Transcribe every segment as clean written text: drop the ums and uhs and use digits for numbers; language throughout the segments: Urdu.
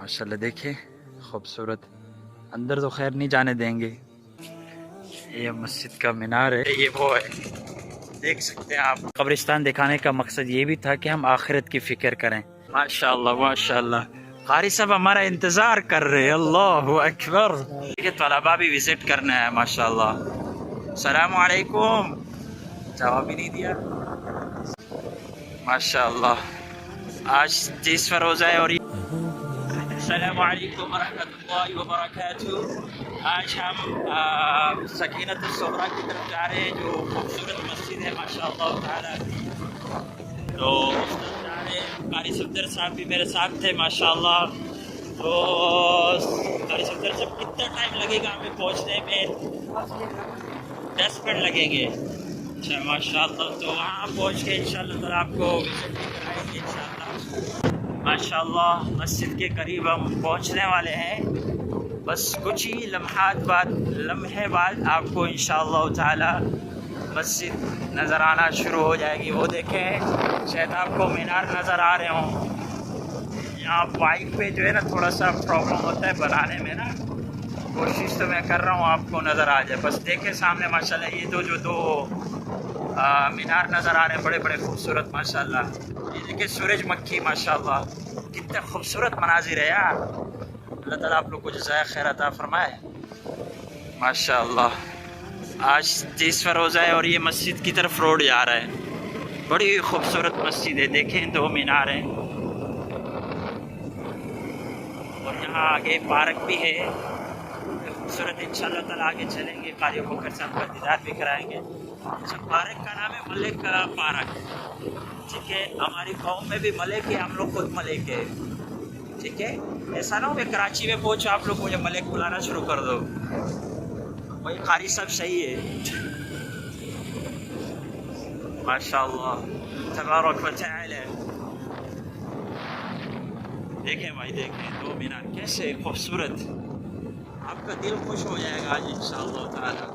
ماشاءاللہ دیکھیں خوبصورت. اندر تو خیر نہیں جانے دیں گے. یہ مسجد کا مینار ہے. یہ وہ ہے دیکھ سکتے ہیں آپ. قبرستان دکھانے کا مقصد یہ بھی تھا کہ ہم آخرت کی فکر کریں. ماشاءاللہ ماشاءاللہ. قاری صاحب ہمارا انتظار کر رہے. اللہ اکبر. یہ طلبا بھی وزٹ کرنا ہے. ماشاءاللہ. السلام علیکم. جواب ہی نہیں دیا. ماشاءاللہ. آج 30واں روزہ ہے اور السلام علیکم ورحمۃ اللہ وبرکاتہ. آج ہم سکینۃ الصغریٰ کی طرف جا رہے ہیں جو خوبصورت مسجد ہے ماشاءاللہ تعالی. تو اس طرف جا رہے ہیں. قاری صفدر صاحب بھی میرے ساتھ تھے ماشاءاللہ. تو قاری صفدر صاحب کتنا ٹائم لگے گا ہمیں پہنچنے میں؟ 10 منٹ لگیں گے. اچھا ماشاءاللہ. تو وہاں پہنچ کے انشاءاللہ تعالیٰ آپ کو وزٹ بھی کرائیں گے انشاءاللہ. ماشاءاللہ مسجد کے قریب ہم پہنچنے والے ہیں. بس کچھ ہی لمحے بعد آپ کو انشاءاللہ تعالی مسجد نظر آنا شروع ہو جائے گی. وہ دیکھیں شاید آپ کو مینار نظر آ رہے ہوں. یہاں بائک پہ جو ہے نا تھوڑا سا پرابلم ہوتا ہے بنانے میں نا. کوشش تو میں کر رہا ہوں آپ کو نظر آ جائے. بس دیکھیں سامنے ماشاءاللہ یہ دو مینار نظر آ رہے ہیں بڑے بڑے خوبصورت ماشاءاللہ. یہ دیکھیں سورج مکھی ماشاءاللہ. کتنے خوبصورت مناظر ہے یار. اللہ تعالیٰ آپ لوگ کو جزائے خیر عطا فرمائے. ماشاءاللہ. آج 30واں روزہ ہے اور یہ مسجد کی طرف روڈ جا رہا ہے. بڑی خوبصورت مسجد ہے. دیکھیں 2 مینار ہیں اور یہاں آگے پارک بھی ہے خوبصورت. انشاءاللہ تعالیٰ آگے چلیں گے. قاری بکر صاحب کا دیدار بھی کرائیں گے. اچھا پارک کا نام ہے ملک پارک. ٹھیک ہے. ہماری قوم میں بھی ملک ہے. ہم لوگ خود ملک ہے. ٹھیک ہے. ایسا نہ ہو میں کراچی میں پہنچو آپ لوگ مجھے ملک بلانا شروع کر دو. وہی قاری صاحب صحیح ہے ماشاءاللہ تبارک و تعالی. دیکھیں بھائی دیکھیں 2 مینار کیسے خوبصورت. آپ کا دل خوش ہو جائے گا آج انشاءاللہ تعالی.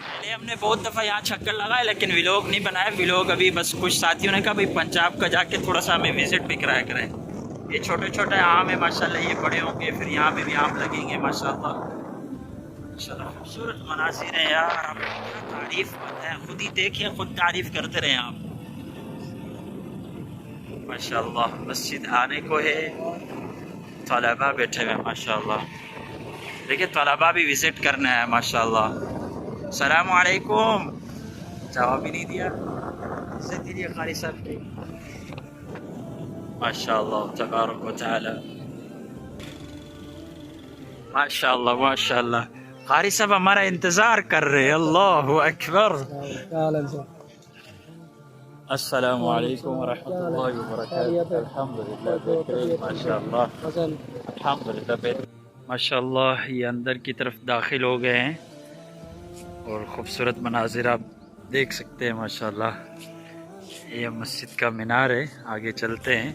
پہلے ہم نے بہت دفعہ یہاں چکر لگائے لیکن ویلوگ نہیں بنایا. ویلوگ ابھی بس کچھ ساتھیوں نے کہا بھائی پنجاب کا جا کے تھوڑا سا ہمیں وزٹ بھی کرایا کریں. یہ چھوٹے چھوٹے آم ہیں ماشاءاللہ. یہ بڑے ہوں گے پھر یہاں پہ بھی آم لگیں گے ماشاءاللہ. ماشاءاللہ خوبصورت مناظر ہیں یار. آپ کیا تعریف بتائیں. خود ہی دیکھیں خود تعریف کرتے رہیں آپ. ماشاءاللہ مسجد آنے کو ہے. طلبا بیٹھے ہوئے ماشاءاللہ. دیکھیں طلبا بھی وزٹ کرنا ہے ماشاءاللہ. السلام علیکم. جواب ہی نہیں دیا. سے دیجیے قاری صاحب کی. ماشاءاللہ تبارک و تعالی. ماشاءاللہ ماشاءاللہ. قاری صاحب ہمارا انتظار کر رہے. اللہ اکبر. السلام علیکم ورحمۃ اللہ وبرکاتہ. الحمدللہ ماشاءاللہ الحمدللہ. ماشاءاللہ یہ اندر کی طرف داخل ہو گئے ہیں اور خوبصورت مناظر آپ دیکھ سکتے ہیں ماشاءاللہ. یہ مسجد کا مینار ہے. آگے چلتے ہیں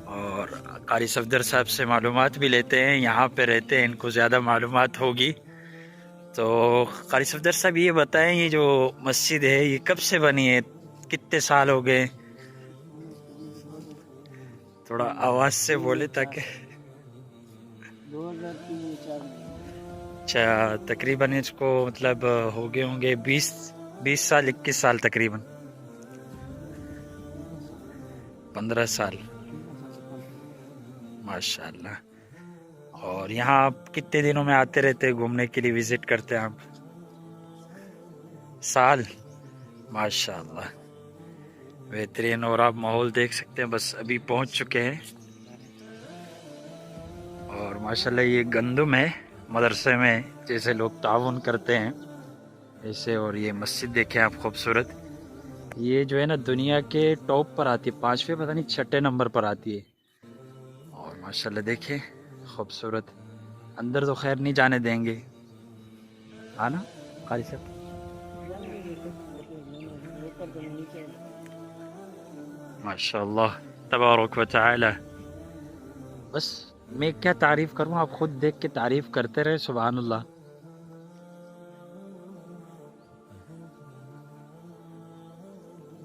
اور قاری صفدر صاحب سے معلومات بھی لیتے ہیں. یہاں پہ رہتے ہیں ان کو زیادہ معلومات ہوگی. تو قاری صفدر صاحب یہ بتائیں یہ جو مسجد ہے یہ کب سے بنی ہے؟ کتنے سال ہو گئے؟ تھوڑا آواز سے بولے تاکہ. اچھا تقریباً اس کو مطلب ہو گئے ہوں گے 20 سال 21 سال تقریباً 15 سال ماشاءاللہ. اور یہاں آپ کتنے دنوں میں آتے رہتے گھومنے کے لیے وزٹ کرتے ہیں آپ؟ سال ماشاءاللہ بہترین. اور آپ ماحول دیکھ سکتے ہیں. بس ابھی پہنچ چکے ہیں اور ماشاءاللہ یہ گندم ہے مدرسے میں جیسے لوگ تعاون کرتے ہیں ایسے. اور یہ مسجد دیکھیں آپ خوبصورت. یہ جو ہے نا دنیا کے ٹاپ پر آتی ہے 5ویں پتہ نہیں 6 نمبر پر آتی ہے. اور ماشاءاللہ دیکھیں خوبصورت. اندر تو خیر نہیں جانے دیں گے نا قاری صاحب. ماشاءاللہ تبارک و تعالی. بس میں کیا تعریف کروں. آپ خود دیکھ کے تعریف کرتے رہے. سبحان اللہ.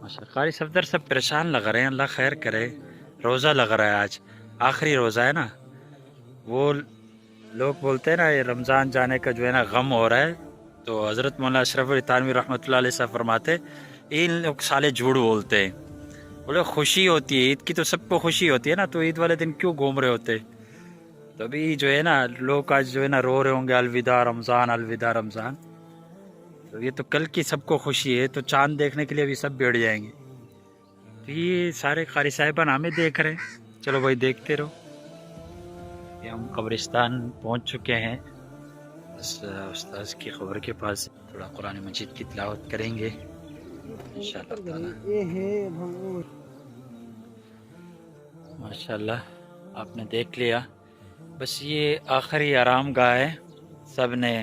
ماشاءاللہ قاری صفدر سب پریشان لگ رہے ہیں. اللہ خیر کرے. روزہ لگ رہا ہے آج، آخری روزہ ہے نا. وہ لوگ بولتے ہیں نا یہ رمضان جانے کا جو ہے نا غم ہو رہا ہے، تو حضرت مولانا اشرف علی تھانوی رحمۃ اللہ علیہ صاحب فرماتے ان لوگ سالے جھوٹ بولتے ہیں. بولے خوشی ہوتی ہے عید کی، تو سب کو خوشی ہوتی ہے نا، تو عید والے دن کیوں گھوم رہے ہوتے؟ تو ابھی جو ہے نا لوگ آج جو ہے نا رو رہے ہوں گے الوداع رمضان الوداع رمضان. تو یہ تو کل کی سب کو خوشی ہے، تو چاند دیکھنے کے لیے بھی سب بیٹھ جائیں گے. تو یہ سارے قاری صاحبان ہمیں دیکھ رہے ہیں، چلو بھائی دیکھتے رہو. یہ ہم قبرستان پہنچ چکے ہیں، بس استاذ کی خبر کے پاس تھوڑا قرآن مجید کی تلاوت کریں گے انشاءاللہ تعالی. ماشاءاللہ آپ نے دیکھ لیا، بس یہ آخری آرام گاہ ہے، سب نے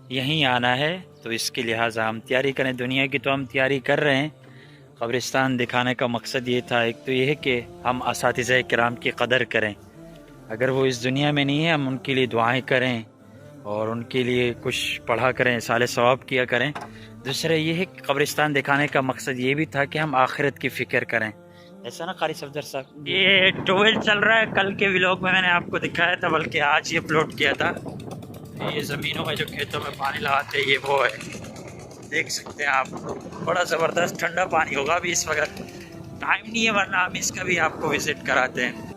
یہیں آنا ہے، تو اس کے لحاظ ہم تیاری کریں. دنیا کی تو ہم تیاری کر رہے ہیں، قبرستان دکھانے کا مقصد یہ تھا. ایک تو یہ ہے کہ ہم اساتذہ کرام کی قدر کریں، اگر وہ اس دنیا میں نہیں ہے ہم ان کے لیے دعائیں کریں اور ان کے لیے کچھ پڑھا کریں، صالح ثواب کیا کریں. دوسرا یہ ہے کہ قبرستان دکھانے کا مقصد یہ بھی تھا کہ ہم آخرت کی فکر کریں، ایسا نا قاری صفدر صاحب. یہ ٹویل چل رہا ہے، کل کے ولاگ میں نے آپ کو دکھایا تھا، بلکہ آج یہ اپلوڈ کیا تھا. یہ زمینوں میں جو کھیتوں میں پانی لگاتے ہیں یہ وہ ہے، دیکھ سکتے ہیں آپ. بڑا زبردست ٹھنڈا پانی ہوگا ابھی اس وقت، ٹائم نہیں ہے ورنہ ہم اس کا بھی آپ کو وزٹ کراتے ہیں.